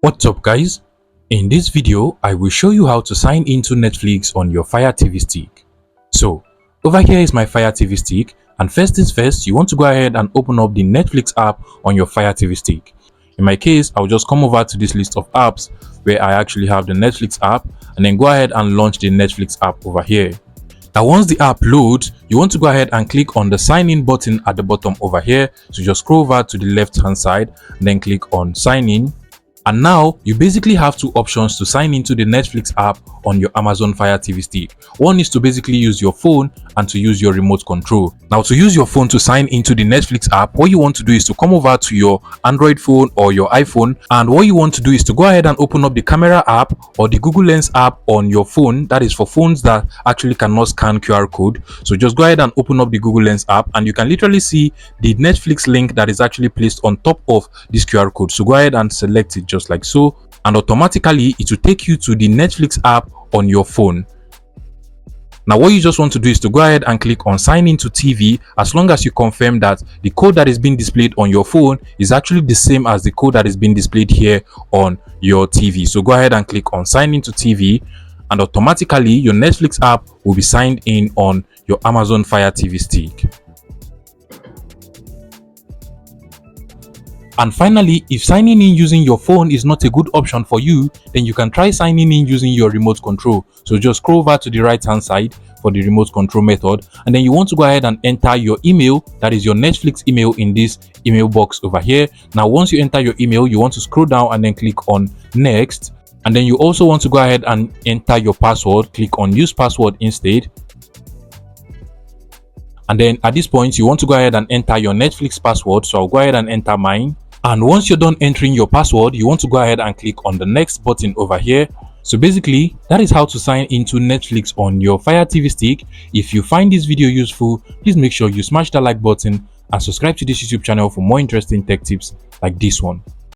What's up guys? In this video, I will show you how to sign into Netflix on your Fire TV stick. So, over here is my Fire TV stick, and first things first, you want to go ahead and open up the Netflix app on your Fire TV stick. In my case, I'll just come over to this list of apps where I actually have the Netflix app, and then go ahead and launch the Netflix app over here. Now once the app loads, you want to go ahead and click on the sign in button at the bottom over here. So just scroll over to the left hand side, and then click on sign in. And now you basically have two options to sign into the Netflix app on your Amazon Fire TV stick. One is to basically use your phone and to use your remote control. Now to use your phone to sign into the Netflix app, what you want to do is to come over to your Android phone or your iPhone, and what you want to do is to go ahead and open up the camera app or the Google Lens app on your phone. That is for phones that actually cannot scan QR code. So just go ahead and open up the Google Lens app, and you can literally see the Netflix link that is actually placed on top of this QR code. So go ahead and select it just like so, and automatically it will take you to the Netflix app on your phone. Now what you just want to do is to go ahead and click on sign into TV, as long as you confirm that the code that is being displayed on your phone is actually the same as the code that is being displayed here on your TV. So go ahead and click on sign into TV, and automatically your Netflix app will be signed in on your Amazon Fire TV stick. And finally, if signing in using your phone is not a good option for you, then you can try signing in using your remote control. So just scroll over to the right hand side for the remote control method, and then you want to go ahead and enter your email, that is your Netflix email, in this email box over here. Now once you enter your email, you want to scroll down and then click on next, and then you also want to go ahead and enter your password. Click on use password instead. And then at this point, you want to go ahead and enter your Netflix password. So I'll go ahead and enter mine. And once you're done entering your password, you want to go ahead and click on the next button over here. So basically, that is how to sign into Netflix on your Fire TV stick. If you find this video useful, please make sure you smash that like button and subscribe to this YouTube channel for more interesting tech tips like this one.